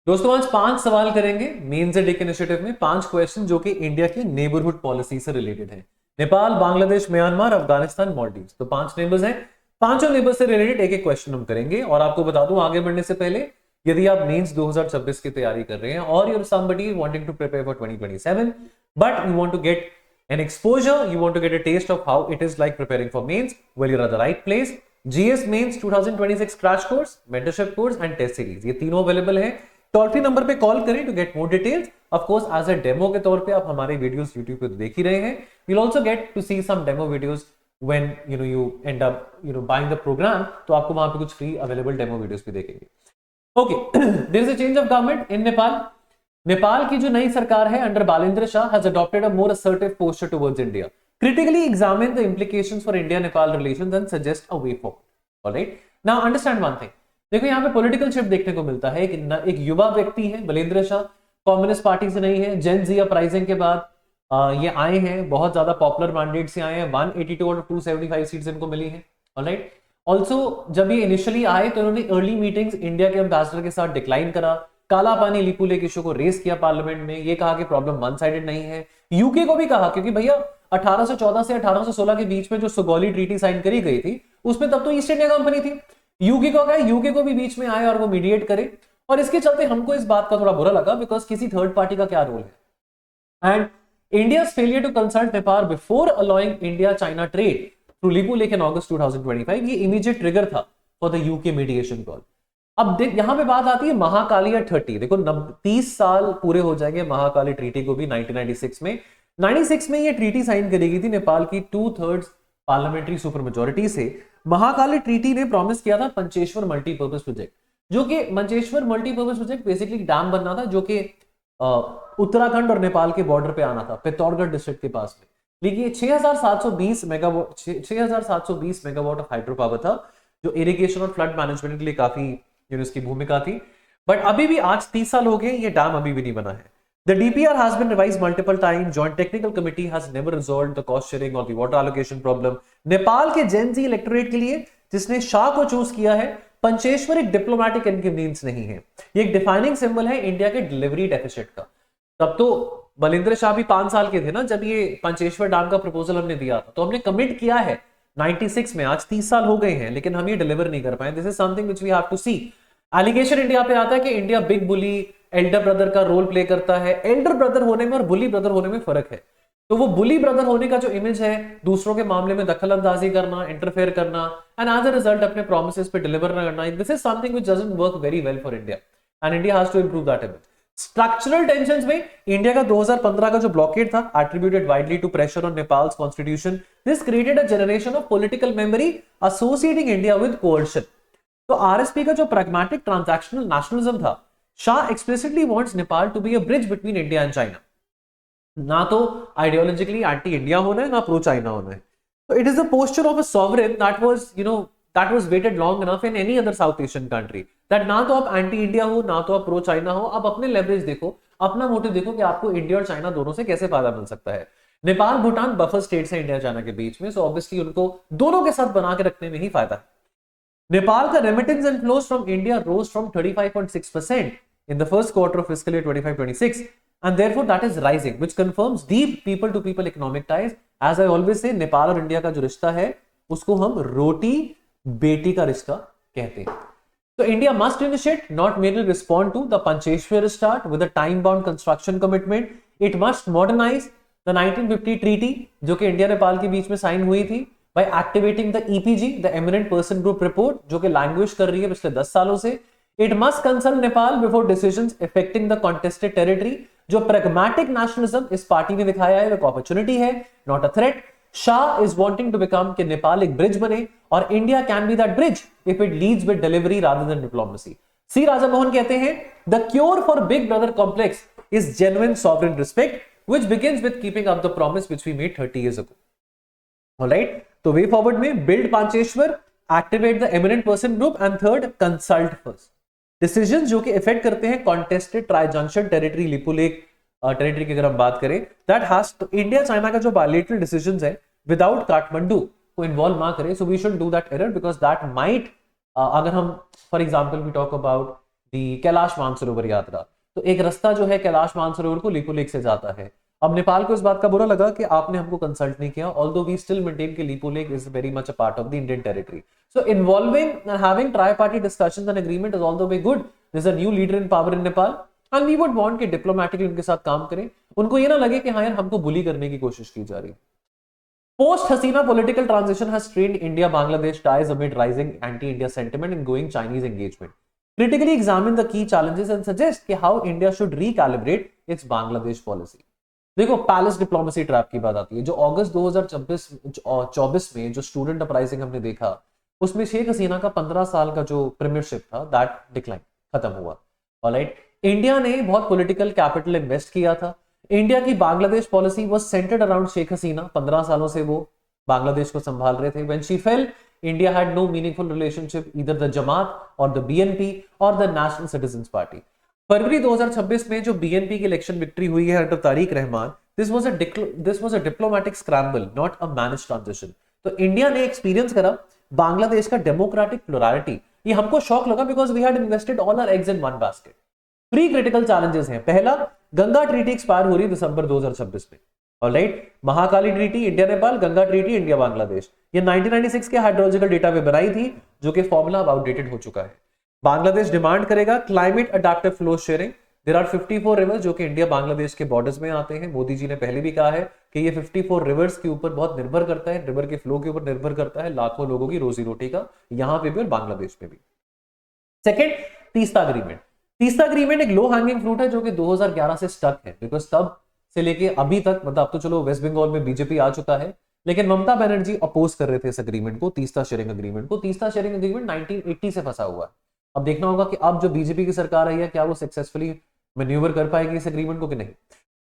दोस्तों आज 5 सवाल करेंगे मेंस एडिक इनिशिएटिव में। 5 क्वेश्चन जो कि इंडिया की नेबरहुड पॉलिसी से रिलेटेड है। नेपाल, बांग्लादेश, म्यांमार, अफगानिस्तान, मालदीव्स, तो 5 नेबर्स हैं। पांचों नेबर से रिलेटेड एक एक क्वेश्चन हम करेंगे। और आपको बता दूं आगे बढ़ने से पहले, यदि आप मेंस 2026 की तैयारी कर रहे हैं और your somebody wanting to prepare for 2027 but you want to get an exposure, you want to get a taste of how it is like preparing for mains, well you're at the right place. GS Mains 2026 crash course, mentorship course and test series, ये तीनों available है। Toll free number पे call करें to get more details. Of course as a demo के तौर पे आप हमारे वीडियोस यूट्यूब पे देख ही रहे हैं। you'll also get to see some demo videos when you end up buying the program, तो आपको वहां पे कुछ फ्री अवेलेबल डेमो वीडियोस भी देखेंगे। Okay, there is a change of government in Nepal. Nepal की जो नई सरकार है under Balendra Shah has adopted a more assertive posture towards India, critically examine the implications for India Nepal relations and suggest a way forward. Alright, now understand one thing. देखो यहाँ पे political shift देखने को मिलता है। एक युवा व्यक्ति है बलेंद्र शाह, कम्युनिस्ट पार्टी से नहीं है। जेन जी अपराइजिंग के बाद ये आए हैं, बहुत ज्यादा पॉपुलर मैंडेट से आए हैं। 182 और 275 सीट्स इनको मिली है। ऑलराइट, ऑल्सो जब ये इनिशियली आए तो इन्होंने अर्ली मीटिंग्स इंडिया के एम्बेसडर के साथ डिक्लाइन करा। काला पानी लिपू लेक इशू को रेस किया पार्लियामेंट में। ये कहा कि प्रॉब्लम वन साइडेड नहीं है। यूके को भी कहा, क्योंकि भैया 1814 से 1816 के बीच में जो सुगौली ट्रीटी साइन करी गई थी उसमें तब तो ईस्ट इंडिया कंपनी थी। यूके को कहा, यूके को भी बीच में आए और वो मीडिएट करे। और इसके चलते हमको इस बात का थोड़ा बुरा लगा, बिकॉज किसी थर्ड पार्टी का क्या रोल है। And India's failure to consult Nepal before allowing India-China trade through Lipu Lake in August 2025, ये immediate trigger था for the UK mediation call। अब देख यहां पे बात आती है महाकाली 30। देखो 30 साल पूरे हो जाएंगे महाकाली ट्रीटी को भी 1996 में। 96 में ये ट्रीटी साइन करी गई थी नेपाल की 2/3 पार्लियामेंट्री सुपर मेजोरिटी से। महाकाली ट्रीटी ने प्रॉमिस किया था पंचेश्वर मल्टीपर्पज प्रोजेक्ट, जो कि Pancheshwar multipurpose project basically dam बनना था, जो कि उत्तराखंड और नेपाल के बॉर्डर पे आना था, पिथौरागढ़ डिस्ट्रिक्ट के पास में। देखिए 6720 मेगावाट ऑफ हाइड्रो पावर था, जो इरिगेशन और फ्लड मैनेजमेंट के लिए काफी इसकी भूमिका थी। बट अभी भी आज 30 साल हो गए, ये डैम अभी भी नहीं बना है। The DPR has been revised multiple times. Joint Technical Committee has never resolved the cost sharing or the water allocation problem. Nepal के जेन जी इलेक्टोरेट के लिए जिसने शाह को चूज किया है, पंचेश्वर एक डिप्लोमेटिक इनकन्वीनियंस नहीं है, ये एक डिफाइनिंग सिंबल है इंडिया के डिलीवरी डेफिसिट का। तब तो बलिंद्र शाह भी 5 साल के थे ना जब ये पंचेश्वर डैम का प्रपोजल हमने दिया था, तो हमने कमिट किया है 96 में। आज 30 साल हो गए हैं लेकिन हम ये डिलीवर नहीं कर पाए। This is something which we have to see. Allegation India पे आता है कि India big bully elder brother का रोल प्ले करता है। एल्डर ब्रदर होने में और बुली ब्रदर होने में फर्क है। तो वो बुली ब्रदर होने का जो इमेज है, दूसरों के मामले में दखल अंदाजी करना, इंटरफेयर करना एंड एज अ रिजल्ट अपने प्रोमिसेस पे डिलीवर ना करना, this is something which doesn't work very well for India and India has to improve that image. Structural tensions में इंडिया का 2015 का जो ब्लॉकेड था, attributed widely to pressure on Nepal's constitution, this created a generation of political memory associating India with coercion. तो आरएसपी का जो pragmatic transactional nationalism था, Shah explicitly wants Nepal to be a bridge between India and China. ना तो ideologically anti India होना है, ना pro China होना है। तो it is the posture of a sovereign that was waited long enough in any other South Asian country, that ना तो आप एंटी इंडिया हो, ना तो आप प्रो चाइना हो। आप अपने लेवरेज देखो, अपना मोटिव देखो कि आपको इंडिया और चाइना दोनों से कैसे फायदा मिल सकता है। नेपाल भूटान बफर स्टेट्स है इंडिया चाइना के बीच में, सो ऑब्वियसली उनको दोनों के साथ बना के रखने में ही फायदा है। नेपाल का remittance and flows from India rose from 35.6% in the first quarter of fiscal year 25-26, and therefore that is rising, which confirms deep people to people economic ties. As I always say, Nepal और India का जो रिश्ता है उसको हम रोटी बेटी का रिश्ता कहते हैं। So India must initiate, not merely respond to the Pancheshwar start with a time-bound construction commitment. It must modernize the 1950 treaty जो कि इंडिया नेपाल के बीच में साइन हुई थी, by activating the EPG, the Eminent Person Group report, जो कि language कर रही है पिछले 10 सालों से। It must consult Nepal before decisions affecting the contested territory. जो pragmatic nationalism इस पार्टी ने दिखाया है, वो opportunity है, not a threat. Shah is wanting to become कि नेपाल एक bridge बने, और India can be that bridge if it leads with delivery rather than diplomacy. C. Raja Mohan कहते हैं, the cure for big brother complex is genuine sovereign respect, which begins with keeping up the promise which we made 30 years ago. Alright, तो way forward में build Pancheshwar, activate the eminent person group, and third consult first. Decision जो कि effect करते हैं contested trijunction territory, Lipulekh territory की अगर हम बात करें, दैट हैज तो इंडिया चाइना का जो बायलैटरल डिसीजंस है विदाउट काठमांडू को इन्वॉल्व ना करें। So we should do that error because that might, अगर हम for example we talk about the Kailash Mansarovar Yatra. तो एक रास्ता जो है कैलाश मानसरोवर को लिपो लेक से जाता है। अब नेपाल को इस बात का बुरा लगा कि आपने हमको कंसल्ट नहीं किया, ऑल्दो वी स्टिल मेंटेन कि Lipulekh is very much a part of the Indian territory. So involving and having tri party discussions and agreement is although way good. There is a new leader in power in Nepal and we would want कि diplomatically उनके साथ काम करें, उनको ये ना लगे कि हाँ यार हमको बुली करने की कोशिश की जा रही है। Post Hasina political transition has strained India-Bangladesh ties amid rising anti-India sentiment and growing Chinese engagement. Critically examine the key challenges and suggest कि how India should recalibrate its Bangladesh policy. देखो पैलेस डिप्लोमेसी ट्रैप की बात आती है। जो अगस्त 2024 में जो student uprising हमने देखा, उसमें शेख हसीना का 15 साल का जो प्रीमियरशिप था दैट डिक्लाइन, खत्म हुआ। ऑलराइट, इंडिया ने बहुत पॉलिटिकल कैपिटल इन्वेस्ट किया था। इंडिया की Bangladesh policy was centred around Sheikh Hasina. 15 सालों से वो बांग्लादेश को संभाल रहे थे। When she fell, India had no meaningful relationship either the Jamaat और द बीएनपी और द नेशनल सिटीजंस पार्टी। फरवरी 2026 में जो बीएनपी की इलेक्शन विक्ट्री हुई है under Tarique Rahman, this was a diplomatic scramble, not a managed transition. तो इंडिया ने एक्सपीरियंस करा बांग्लादेश का डेमोक्रेटिक प्लुरैलिटी। ये हमको शॉक लगा because we had invested all our eggs in one basket. 3 critical challenges हैं। पहला, गंगा ट्रीटी एक्सपायर हो रही दिसंबर 2026 में। Alright, Mahakali treaty India Nepal, Ganga treaty India Bangladesh. ये 1996 के हाइड्रोलॉजिकल डेटा पे बनाई थी, जो कि फॉर्मूला अब आउटडेटेड हो चुका है। बांग्लादेश डिमांड करेगा climate adaptive flow sharing. There are 54 rivers जो कि इंडिया बांग्लादेश के बॉर्डर्स में आते हैं। मोदी जी ने पहले भी कहा है कि ये 54 रिवर्स के ऊपर बहुत निर्भर करता है, रिवर के फ्लो के ऊपर निर्भर करता है लाखों लोगों की रोजी रोटी का, यहां पे भी और बांग्लादेश में भी। Second, Teesta agreement. Teesta agreement एक लो हैंगिंग फ्रूट है जो कि 2011 से स्टक है, बिकॉज तब से लेके अभी तक, मतलब अब तो चलो वेस्ट बंगाल में बीजेपी आ चुका है, लेकिन ममता बनर्जी अपोज कर रहे थे इस अग्रीमेंट को, तीस्ता शेयरिंग अग्रीमेंट को। तीस्ता शेयरिंग अग्रीमेंट 1980 से फंसा हुआ है। अब देखना होगा कि अब जो बीजेपी की सरकार आई है क्या वो सक्सेसफुली मैन्यूवर कर पाएगी इस एग्रीमेंट को कि नहीं।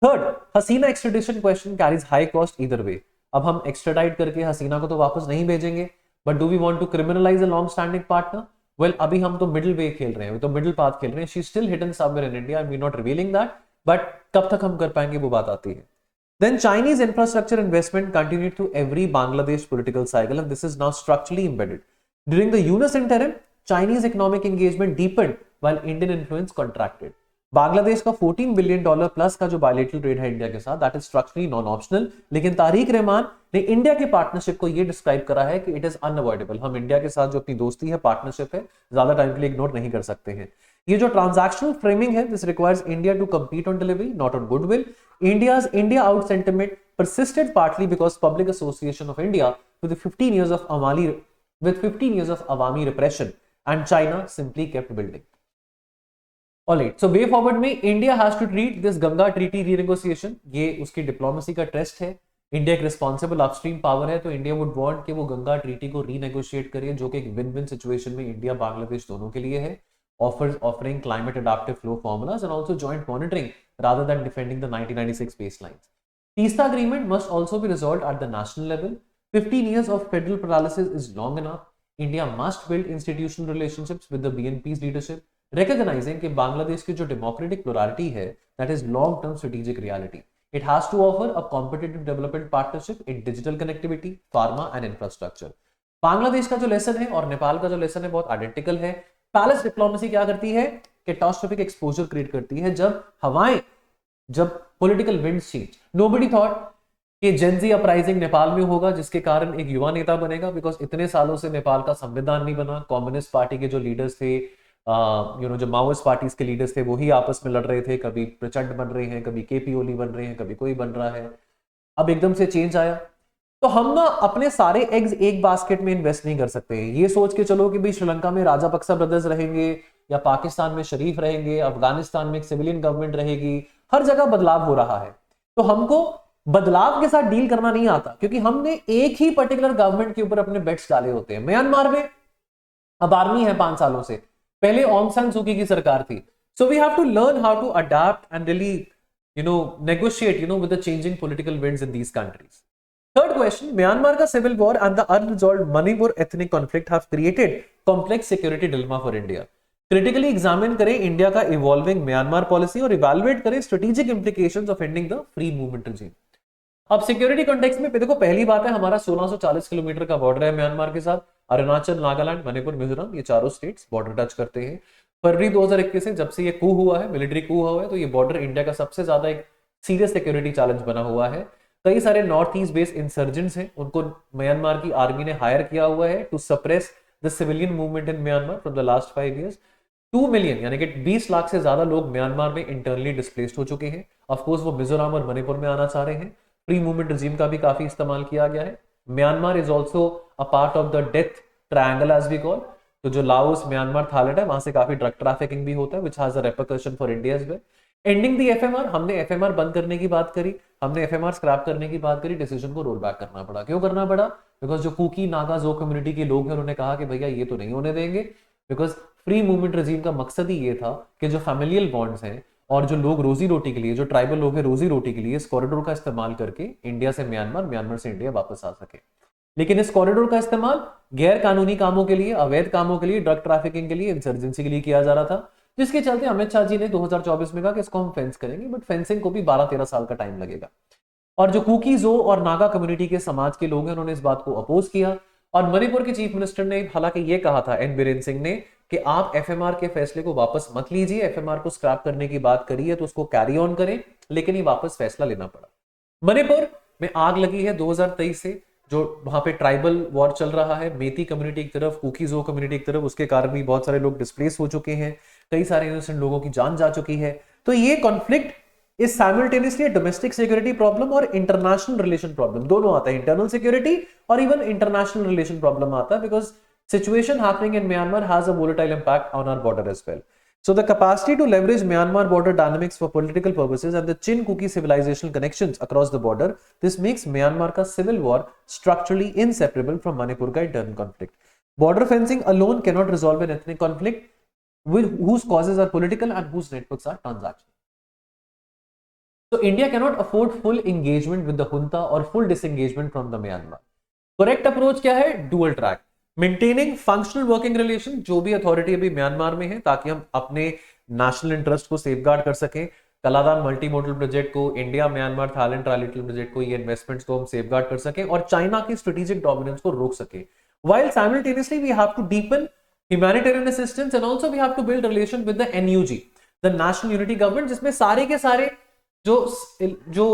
Third, Hasina extradition question carries high cost either way. अब हम एक्सट्राडाइट करके हसीना को तो वापस नहीं भेजेंगे, but do we want to criminalize a long standing partner? Well, अभी हम तो मिडिल वे खेल रहे हैं, तो मिडिल पाथ खेल रहे हैं। She still hidden somewhere in India, we not revealing that, but कब तक हम कर पाएंगे वो बात आती है। Then Chinese infrastructure investment continued through every Bangladesh political cycle, and this is now structurally embedded. During the Yunus interim, Chinese economic engagement deepened while Indian influence contracted. Bangladesh का $14 बिलियन प्लस का जो बायलेटरल ट्रेड है India के साथ, that is structurally non optional, लेकिन तारिक रहमान ने India के partnership को ये डिस्क्राइब करा है कि इट इज अनअवॉइडेबल। हम इंडिया के साथ जो अपनी दोस्ती है, पार्टनरशिप है, ज्यादा टाइम के लिए इग्नोर नहीं कर सकते हैं। ये जो ट्रांजैक्शनल फ्रेमिंग है, this requires India to compete on delivery, not on goodwill. India's India out sentiment persisted partly because public association of India with 15 years of Awami repression, and China simply kept building. Alright, so way forward में India has to treat this Ganga treaty renegotiation, ये उसकी diplomacy का test है। India एक responsible upstream power है, तो India would want कि वो गंगा ट्रीटी को रीनेगोशिएट करे, जो कि एक विन विन सिचुएशन में इंडिया बांग्लादेश दोनों के लिए है। Offering climate adaptive flow formulas and also joint monitoring rather than defending the 1996 baselines. Teesta agreement must also be resolved at the national level. 15 years of federal paralysis is long enough. India must build institutional relationships with the BNP's leadership, recognizing कि बांग्लादेश की जो democratic plurality है, that is long-term strategic reality. It has to offer a competitive development partnership in digital connectivity, pharma and infrastructure. Bangladesh का जो lesson है और नेपाल का जो लेसन है बहुत आइडेंटिकल है। पैलेस डिप्लोमेसी क्या करती है? कैटास्ट्रोफिक एक्सपोजर क्रिएट करती है। जब political winds change, nobody thought कि जेनजी अपराइजिंग नेपाल में होगा जिसके कारण एक युवा नेता बनेगा, बिकॉज इतने सालों से नेपाल का संविधान नहीं बना। कम्युनिस्ट पार्टी के जो लीडर्स थे, जो माओइस्ट पार्टीज के लीडर्स थे, वो ही आपस में लड़ रहे थे। कभी प्रचंड बन रहे हैं, कभी केपी ओली बन रहे हैं, कभी कोई बन रहा है। अब एकदम से चेंज आया, तो हम ना अपने सारे एग्स एक बास्केट में इन्वेस्ट नहीं कर सकते। ये सोच के चलो कि भाई श्रीलंका में राजापक्सा ब्रदर्स रहेंगे, या पाकिस्तान में शरीफ रहेंगे, अफगानिस्तान में एक सिविलियन गवर्नमेंट रहेगी, हर जगह बदलाव हो रहा है। तो हमको बदलाव के साथ डील करना नहीं आता, क्योंकि हमने एक ही पर्टिकुलर गवर्नमेंट के ऊपर अपने बेट्स डाले होते हैं। म्यांमार में अब आर्मी है 5 सालों से, पहले ऑन्ग सान सूकी की सरकार थी। So we have to learn how to adapt and really negotiate with the changing political winds in these countries. Third question, Myanmar ka civil war and the unresolved Manipur ethnic conflict have created complex security dilemma for India. Critically examine करें India का evolving Myanmar policy और evaluate करें strategic implications of ending the free movement regime. अब security context में देखो, पहली बात है हमारा 1640 किलोमीटर का बॉर्डर है म्यांमार के साथ। अरुणाचल, नागालैंड, मणिपुर, मिजोरम, ये चारों स्टेट्स बॉर्डर टच करते हैं। फरवरी 2021 से जब से ये कू हुआ है, मिलिट्री कू हुआ है, तो ये बॉर्डर इंडिया का सबसे ज्यादा एक सीरियस सिक्योरिटी चैलेंज बना हुआ है। कई सारे नॉर्थ ईस्ट बेस्ड इंसर्जेंट्स हैं, उनको म्यांमार की आर्मी ने हायर किया हुआ है to suppress the civilian movement in Myanmar from the last 5 years। 2 million यानी कि 20 लाख से ज्यादा लोग म्यांमार में इंटरनली डिस्प्लेस्ड हो चुके हैं। ऑफकोर्स वो मिजोरम और मणिपुर में आना चाह रहे हैं। फ्री मूवमेंट रिजीम का भी काफी इस्तेमाल किया गया है। Myanmar is also a part of the death triangle as we call. तो जो लाओस, म्यांमार, थाईलैंड है, वहां से काफी ड्रग ट्रैफिकिंग भी होता है, which has a repercussion for India as well. Ending the FMR, हमने एफएमआर बंद करने की बात करी, हमने एफएमआर स्क्रैप करने की बात करी, डिसीजन को रोल बैक करना पड़ा। क्यों करना पड़ा? बिकॉज जो कुकी, नागा, जो कम्युनिटी के लोग हैं उन्होंने कहा कि भैया ये तो नहीं होने देंगे, बिकॉज फ्री मूवमेंट रेजिम का मकसद ही ये था कि जो फैमिलियल बॉन्ड्स हैं और जो लोग रोजी रोटी के लिए, जो ट्राइबल लोग हैं रोजी रोटी के लिए इस कॉरिडोर का इस्तेमाल करके इंडिया से म्यांमार, म्यांमार से इंडिया वापस आ सके। लेकिन इस कॉरिडोर का इस्तेमाल गैर कानूनी कामों के लिए, अवैध कामों के लिए, ड्रग ट्रैफिकिंग के लिए, इंसर्जेंसी के लिए किया जा रहा था, जिसके चलते अमित शाह जी ने 2024 में कहा कि इसको हम फेंस करेंगे, बट फेंसिंग को भी 12-13 साल का टाइम लगेगा। और जो कुकी, जो और नागा कम्युनिटी के समाज के लोग हैं उन्होंने इस बात को अपोज किया। और मणिपुर के चीफ मिनिस्टर ने हालांकि ये कहा था, एन बीरेन सिंह ने, कि आप एफएमआर के फैसले को वापस मत लीजिए, एफएमआर को स्क्रैप करने की बात करी है तो उसको कैरी ऑन करें, लेकिन ये वापस फैसला लेना पड़ा। मणिपुर में आग लगी है 2023 से, जो वहां पे ट्राइबल वॉर चल रहा है, मेती कम्युनिटी की तरफ, कुकी जो कम्युनिटी की तरफ, उसके कारण भी बहुत सारे लोग डिस्प्लेस हो चुके हैं, कई सारे इनोसेंट लोगों की जान जा चुकी है। तो ये conflict is simultaneously domestic security problem और इंटरनेशनल रिलेशन प्रॉब्लम, दोनों आता है। इंटरनल सिक्योरिटी और इवन इंटरनेशनल रिलेशन प्रॉब्लम आता है, because situation happening in Myanmar has a volatile impact on our border as well. So the capacity to leverage Myanmar border dynamics for political purposes and the Chin-Kuki civilizational connections across the border, this makes Myanmar ka civil war structurally inseparable from Manipur ka internal conflict. Border fencing alone cannot resolve an ethnic conflict whose causes are political and whose networks are transactional. So India cannot afford full engagement with the junta or full disengagement from the Myanmar. Correct approach क्या है? Dual track. Maintaining functional working relation, जो भी authority अभी Myanmar में है, ताकि हम अपने नेशनल इंटरेस्ट को सेफगार्ड कर सकें। कलादान मल्टी मोडल प्रोजेक्ट को, India Myanmar Thailand trilateral project को, ये इन्वेस्टमेंट्स को हम सेफगार्ड कर सकें और चाइना की स्ट्रेटेजिक डोमिनेंस को रोक सके। While simultaneously we have to deepen humanitarian assistance and also we have to build relation with the NUG, the national unity government, जिसमें सारे के सारे जो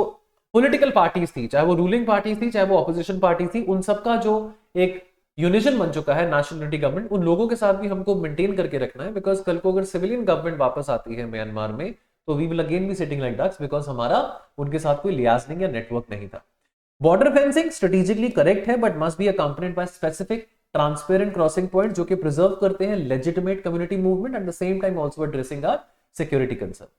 पॉलिटिकल पार्टीज थी, चाहे वो रूलिंग पार्टी थी, चाहे वो ऑपोजिशन पार्टी थी, उन सबका जो एक यूनिजन बन चुका है नेशनल यूनिटी गवर्नमेंट, उन लोगों के साथ भी हमको मेंटेन करके रखना है। बिकॉज कल को अगर सिविलियन गवर्नमेंट वापस आती है म्यांमार में, तो we will again be sitting like ducks, because हमारा उनके साथ कोई लियाजनिंग या नेटवर्क नहीं था। बॉर्डर फेंसिंग स्ट्रेटेजिकली करेक्ट है, but must be accompanied by specific transparent crossing point, जो कि प्रिजर्व करते हैं legitimate community movement at the same time also addressing our security concern.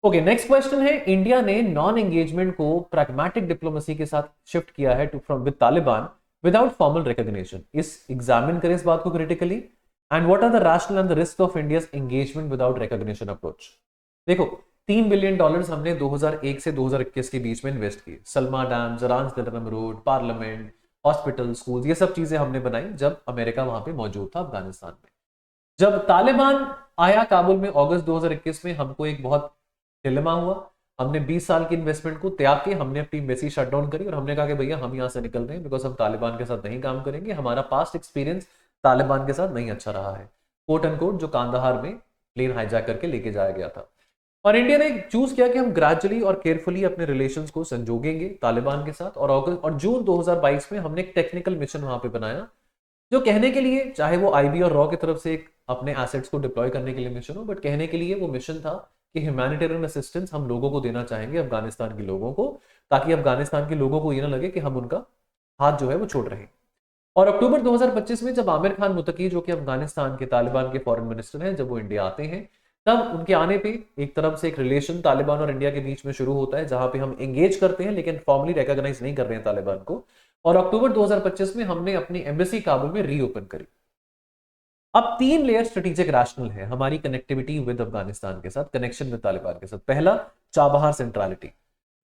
Okay, next question है, India ने non engagement को pragmatic diplomacy के साथ शिफ्ट किया है from with Taliban without formal recognition. इस एग्जामिन करें इस बात को critically, and what are the rational and the risk of India's engagement without recognition approach. देखो, $3 बिलियन हमने 2001 से 2021 के बीच में इन्वेस्ट किए। Salma dam, Zaranj Delaram road, parliament, hospital, school, ये सब चीजें हमने बनाई जब अमेरिका वहां पे मौजूद था अफगानिस्तान में। जब तालिबान आया काबुल में अगस्त 2021 में, हमको एक बहुत डिलेमा हुआ। हमने 20 साल की इन्वेस्टमेंट को त्याग के हमने अपनी एम्बेसी शट डाउन करी और हमने कहा कि भैया हम यहां से निकल रहे हैं, बिकॉज हम तालिबान के साथ नहीं काम करेंगे, हमारा पास्ट एक्सपीरियंस तालिबान के साथ नहीं अच्छा रहा है, कोट एंड कोट, जो कांदाहार में प्लेन हाईजैक करके लेके जाया गया था। और इंडिया ने चूज किया कि हम ग्रेजुअली और केयरफुली अपने रिलेशंस को संजोगेंगे तालिबान के साथ। और अगस्त और जून 2022 में हमने एक टेक्निकल मिशन वहां पे बनाया, जो कहने के लिए, चाहे वो आईबी और रॉ की तरफ से एक अपने एसेट्स को डिप्लॉय करने के लिए मिशन हो, बट कहने के लिए वो मिशन था कि ह्यूमैनिटेरियन असिस्टेंस हम लोगों को देना चाहेंगे, अफगानिस्तान के लोगों को, ताकि अफगानिस्तान के लोगों को ये ना लगे कि हम उनका हाथ जो है वो छोड़ रहे हैं। और अक्टूबर 2025 में जब आमिर खान मुतकी, जो कि अफगानिस्तान के तालिबान के फॉरेन मिनिस्टर हैं, जब वो इंडिया आते हैं, तब उनके आने पे एक तरफ से एक रिलेशन तालिबान और इंडिया के बीच में शुरू होता है, जहां पे हम एंगेज करते हैं लेकिन फॉर्मली रिकॉग्नाइज नहीं कर रहे हैं तालिबान को। और अक्टूबर 2025 में हमने अपनी एम्बेसी काबुल में रीओपन करी। अब 3 लेयर स्ट्रेटेजिक रैशनल है हमारी कनेक्टिविटी विद अफगानिस्तान के साथ, कनेक्शन विद तालिबान के साथ। पहला, चाबहार सेंट्रलिटी।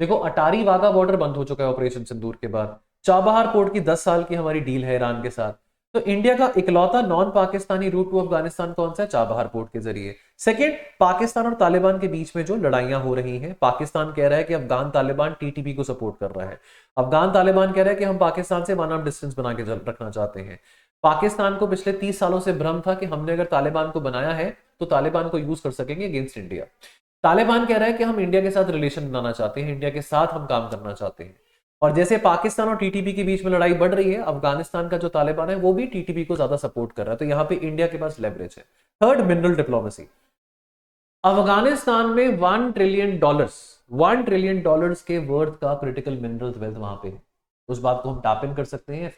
देखो, अटारी वाघा बॉर्डर बंद हो चुका है ऑपरेशन सिंदूर के बाद। चाबहार पोर्ट की 10 साल की हमारी डील है ईरान के साथ। तो इंडिया का इकलौता non Pakistani route to Afghanistan कौन सा है? चाबहार पोर्ट के जरिए। सेकेंड, पाकिस्तान और तालिबान के बीच में जो लड़ाइयां हो रही हैं, पाकिस्तान कह रहा है कि अफगान तालिबान टीटीपी को सपोर्ट कर रहा है, अफगान तालिबान कह रहा है कि हम पाकिस्तान से 1 arm डिस्टेंस बना के रखना चाहते हैं। पाकिस्तान को पिछले 30 सालों से भ्रम था कि हमने अगर तालिबान को बनाया है तो तालिबान को यूज कर सकेंगे अगेंस्ट इंडिया। तालिबान कह रहा है कि हम इंडिया के साथ रिलेशन बनाना चाहते हैं, इंडिया के साथ हम काम करना चाहते हैं। और जैसे पाकिस्तान और टीटीपी के बीच में लड़ाई बढ़ रही है, अफगानिस्तान का जो तालिबान है वो भी टीटीपी को ज्यादा सपोर्ट कर रहा है, तो यहाँ पे इंडिया के पास लेवरेज है। Third, mineral diplomacy. अफगानिस्तान में $1 ट्रिलियन के वर्थ का क्रिटिकल मिनरल वेल्थ वहां पे है। उस बात को हम टैप इन कर सकते हैं।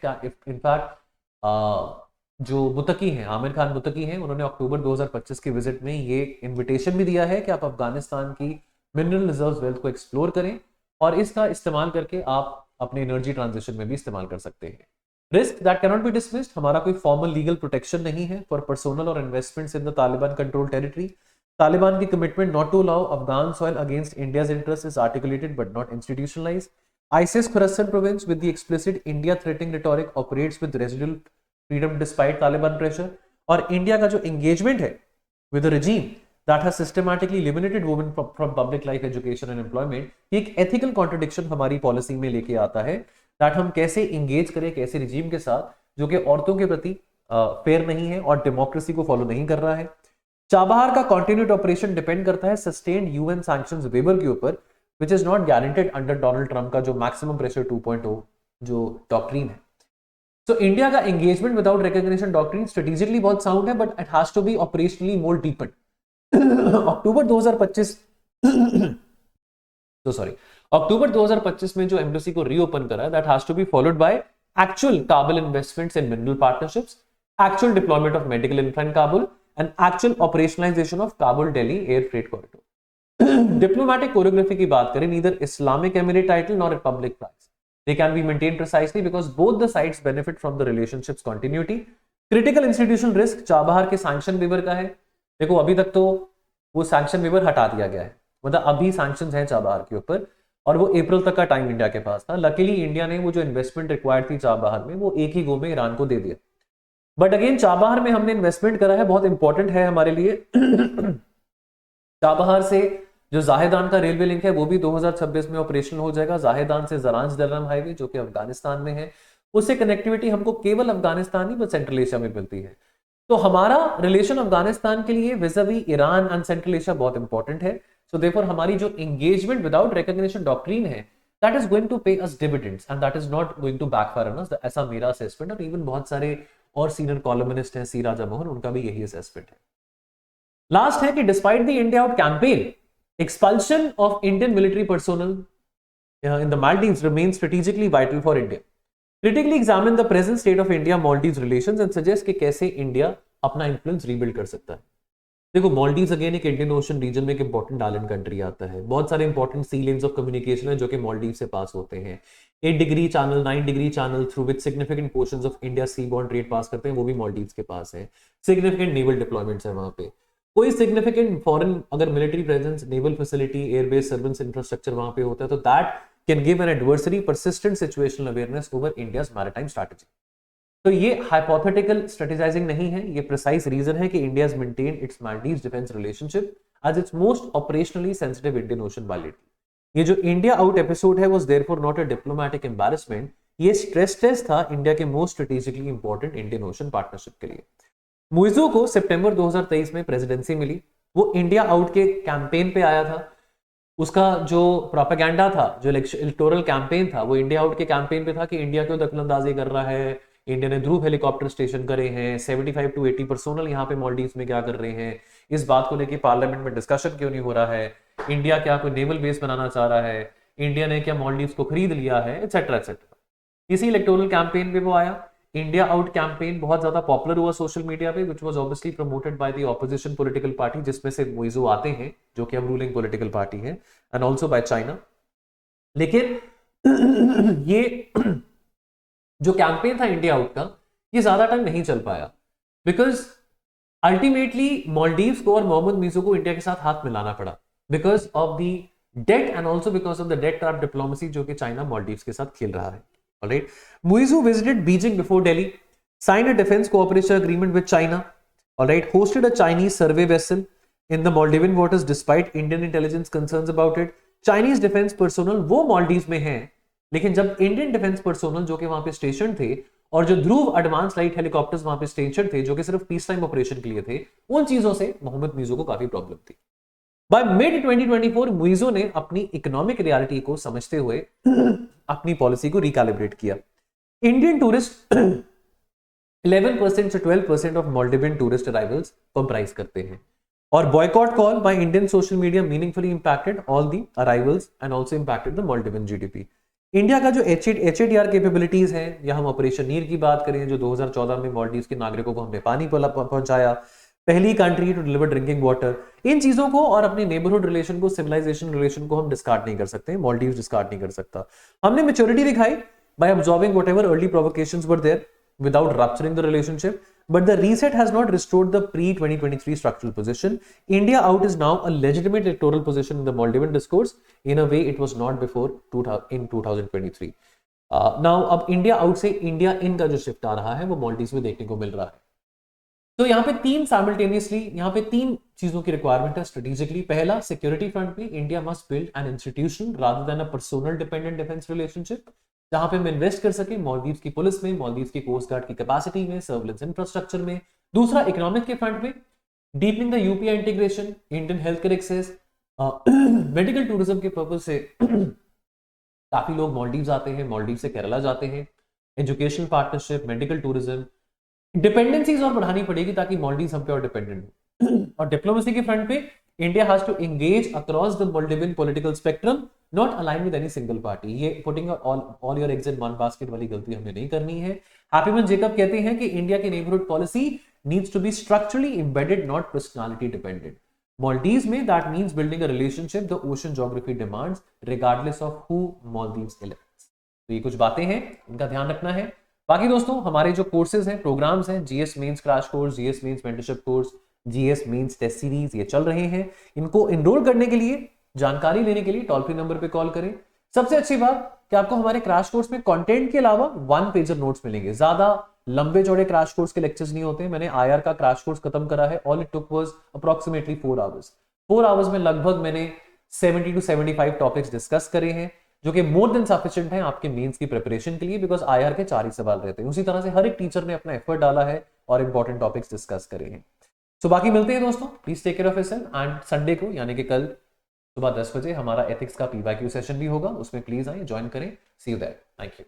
इनफैक्ट जो मुतकी हैं, आमिर खान मुतकी हैं, उन्होंने अक्टूबर 2025 की विजिट में ये इन्विटेशन भी दिया है कि आप अफगानिस्तान की मिनरल रिजर्व वेल्थ को एक्सप्लोर करें और इसका इस्तेमाल करके आप अपने एनर्जी ट्रांजिशन में भी इस्तेमाल कर सकते हैं। Risk that cannot be dismissed, हमारा कोई फॉर्मल लीगल प्रोटेक्शन नहीं है फॉर पर्सनल और investments in the Taliban control territory. Taliban की commitment not to allow Afghan soil against India's interest is articulated but not institutionalised. ISIS Khorasan province with the explicit India threatening rhetoric operates with residual freedom despite Taliban pressure। और India का जो engagement है with a regime that has systematically eliminated women from public life, education and employment, एक ethical contradiction हमारी policy में लेके आता है that हम कैसे engage करें कैसे regime के साथ जो कि औरतों के प्रति fair नहीं है और democracy को follow नहीं कर रहा है। चाबहार का continued operation depend करता है sustained UN sanctions waiver के ऊपर, which is not guaranteed under Donald Trump का जो मैक्सिमम प्रेशर 2.0 जो डॉक्ट्रीन है। सो इंडिया का engagement without recognition doctrine strategically बहुत साउंड है, but it has to be operationally more deepen. October 2025 में जो एम्बेसी को रीओपन करा, that has to be followed by actual Kabul investments in mineral partnerships, actual deployment of medical infra in Kabul and actual operationalisation of Kabul Delhi air freight corridor. Diplomatic choreography की बात करें, neither Islamic emirate title nor republic prize, they can be maintained precisely because both the sides benefit from the relationship's continuity। critical institutional risk Chabahar के sanction waiver का है। देखो अभी तक तो वो सैंक्शन वेवर हटा दिया गया है, मतलब अभी सैंक्शंस हैं चाबहार के ऊपर और वो अप्रैल तक का टाइम इंडिया के पास था। लकीली इंडिया ने वो जो इन्वेस्टमेंट रिक्वायर्ड थी चाबहार में वो एक ही गो में ईरान को दे दिया। बट अगेन चाबहार में हमने इन्वेस्टमेंट करा है, बहुत इंपॉर्टेंट है हमारे लिए। चाबहार से जो जाहेदान का रेलवे लिंक है वो भी 2026 में ऑपरेशनल हो जाएगा। जाहेदान से जरांज दर्रम हाईवे जो कि अफगानिस्तान में है, उससे कनेक्टिविटी हमको केवल अफगानिस्तान ही बट सेंट्रल एशिया में मिलती है। तो हमारा रिलेशन अफगानिस्तान के लिए vis-a-vis Iran and central Asia बहुत इंपॉर्टेंट है। सो देयरफॉर हमारी जो एंगेजमेंट विदाउट रिकॉग्निशन डॉक्ट्रीन है that is going to pay us dividends and that is not going to backfire on us, ऐसा मेरा असेसमेंट। और इवन बहुत सारे और सीनियर कॉलमनिस्ट हैं, सी राजा मोहन, उनका भी यही असेसमेंट है। लास्ट है कि despite the India out campaign, expulsion of Indian military personnel in the Maldives remains strategically vital for India। Critically examine the present state of India-Maldives relations and suggest कि कैसे India अपना influence rebuild कर सकता है। देखो Maldives again एक Indian ocean region में एक इंपॉर्टेंट आइलैंड कंट्री आता है। बहुत सारे important sea lanes of communication है जो कि मालदीव से पास होते हैं। 8 degree channel, 9 degree channel through which significant portions of India sea borne trade pass करते हैं, वो भी मालदीव्स के पास है। सिग्निफिकेंट नेवल डिप्लॉयमेंट्स है वहां पे। कोई सिग्निफिकेंट फॉरेन अगर military presence, naval facility, airbase, service infrastructure वहां पे होता है तो that can give an adversary persistent situational awareness over India's maritime strategy. तो ये हाइपोथेटिकल स्ट्रेटेजाइजिंग नहीं है, ये प्रिसाइज रीजन है कि India has maintained its Maldives defence relationship as its most operationally sensitive Indian ocean bilateral. ये जो इंडिया आउट एपिसोड है was therefore not a diplomatic embarrassment, ये स्ट्रेस टेस्ट था इंडिया के most strategically important Indian ocean partnership के लिए। मुइज़ो को सितंबर 2023 में प्रेसिडेंसी मिली, वो इंडिया आउट के कैंपेन पे आया था। उसका जो प्रोपेगेंडा था, जो इलेक्टोरल कैंपेन था, वो इंडिया आउट के कैंपेन पे था कि इंडिया क्यों दखलंदाजी कर रहा है, इंडिया ने ध्रुव हेलीकॉप्टर स्टेशन करे हैं, 75 to 80 पर्सोनल यहाँ पे मालदीव्स में क्या कर रहे हैं, इस बात को लेके पार्लियामेंट में डिस्कशन क्यों नहीं हो रहा है, इंडिया क्या कोई नेवल बेस बनाना चाह रहा है, इंडिया ने क्या मालदीव्स को खरीद लिया है, एक्सेट्रा एक्सेट्रा। इसी इलेक्टोरल कैंपेन पे वो आया। इंडिया आउट कैंपेन बहुत ज्यादा पॉपुलर हुआ सोशल मीडिया पे, which was obviously promoted by the opposition political party, जिसमें से मुइज़ो आते हैं जो कि अब रूलिंग पॉलिटिकल पार्टी है, एंड आल्सो बाय चाइना। लेकिन ये जो कैंपेन था इंडिया आउट का, ये ज्यादा टाइम नहीं चल पाया बिकॉज अल्टीमेटली मालदीव्स को और मोहम्मद मुइज़ो को इंडिया के साथ हाथ मिलाना पड़ा because of the debt and also because of the debt trap diplomacy जो कि चाइना मालदीव्स के साथ खेल रहा है। Alright. Muizu visited Beijing before Delhi, signed a defense cooperation agreement with China, alright, hosted a Chinese survey vessel in the Maldivian waters despite Indian intelligence concerns about it. Chinese defense personnel वो मालदीव्स में हैं, लेकिन जब Indian defence personnel जो कि वहां पे station थे और जो ध्रुव एडवांस लाइट हेलीकॉप्टर्स वहां पे स्टेशन थे जो कि सिर्फ पीस टाइम ऑपरेशन के लिए थे, उन चीजों से मोहम्मद मुइज़ो को काफी प्रॉब्लम थी। बाय मिड 2024 मुइज़ो ने अपनी इकोनॉमिक रियलिटी को समझते हुए अपनी पॉलिसी को रिकैलिब्रेट किया। इंडियन टूरिस्ट 11% से 12% of Maldivian tourist arrivals comprise करते हैं, और boycott call by Indian social media meaningfully impacted all the arrivals and also impacted the Maldivian GDP. India का जो एचएडीआर कैपेबिलिटीज है, या हम ऑपरेशन नीर की बात करें जो 2014 में मालदीव्स के नागरिकों को हमने पानी पहुंचाया, पहली country to deliver drinking water, इन चीजों को और अपने नेबरहुड रिलेशन को, सिविलाइजेशन रिलेशन को हम डिस्कार्ड नहीं कर सकते, मालदीव्स डिस्कार्ड नहीं कर सकता। हमने मैच्योरिटी दिखाई by absorbing whatever early provocations were there without rupturing the relationship, but the reset has not restored the pre-2023 structural position. India out is now a legitimate electoral position in the Maldivian discourse in a way it was not before in 2023. Now अब India out से India in का जो shift आ रहा है वो मालदीव्स में देखने को मिल रहा है। तो यहाँ पे तीन साइमल्टेनियसली, यहाँ पे तीन चीजों की रिक्वायरमेंट है स्ट्रेटेजिकली। पहला, सिक्योरिटी फ्रंट पे India must build an institution rather than a personal dependent defence relationship, जहां पे हम इन्वेस्ट कर सके मालदीव्स की पुलिस में, मालदीव्स की कोस्ट गार्ड की कैपेसिटी में, सर्विलेंस इंफ्रास्ट्रक्चर में। दूसरा, इकोनॉमिक के फ्रंट पे deepening the UPI integration, Indian health care access, medical tourism के पर्पज से काफी लोग मालदीव्स आते हैं, मालदीव से केरला जाते हैं। Educational partnership, medical tourism, dependencies और बढ़ानी पड़ेगी ताकि मालदीव्स हम पे और डिपेंडेंट हो। और डिप्लोमेसी के फ्रंट पे India has to engage across the Maldivian political spectrum, not align with any single party. ये putting all your eggs in one basket वाली गलती हमें नहीं करनी है। हैप्पीमैन जेकब कहते हैं कि इंडिया की neighbourhood policy needs to be structurally embedded, not personality dependent. Maldives में that means building a relationship the ocean geography demands regardless of who Maldives elects। तो ये कुछ बातें हैं, इनका ध्यान रखना है। बाकी दोस्तों हमारे जो कोर्सेज हैं, प्रोग्राम्स हैं, GS mains crash course, GS mains mentorship course, GS mains test series, ये चल रहे हैं। इनको एनरोल करने के लिए, जानकारी लेने के लिए टोल फ्री नंबर पे कॉल करें। सबसे अच्छी बात कि आपको हमारे क्रैश कोर्स में कंटेंट के अलावा 1 पेजर नोट्स मिलेंगे। ज्यादा लंबे चौड़े क्रैश कोर्स के लेक्चर्स नहीं होते। मैंने आईआर का क्रैश कोर्स खत्म करा है, all it took was approximately 4 hours. 4 hours में लगभग मैंने 70 to 75 टॉपिक्स डिस्कस करे हैं, जो कि मोर देन सफिशिएंट है आपके मेंस की प्रिपरेशन के लिए, बिकॉज आईआर के 4 ही सवाल रहते हैं। उसी तरह से हर एक टीचर ने अपना एफर्ट डाला है और इंपॉर्टेंट टॉपिक्स डिस्कस करे हैं। सो बाकी मिलते हैं दोस्तों, please take care of yourself. And Sunday को यानी कि कल सुबह 10 बजे हमारा एथिक्स का पीवाईक्यू सेशन भी होगा, उसमें प्लीज आए, ज्वाइन करें। सी यू देयर, थैंक यू।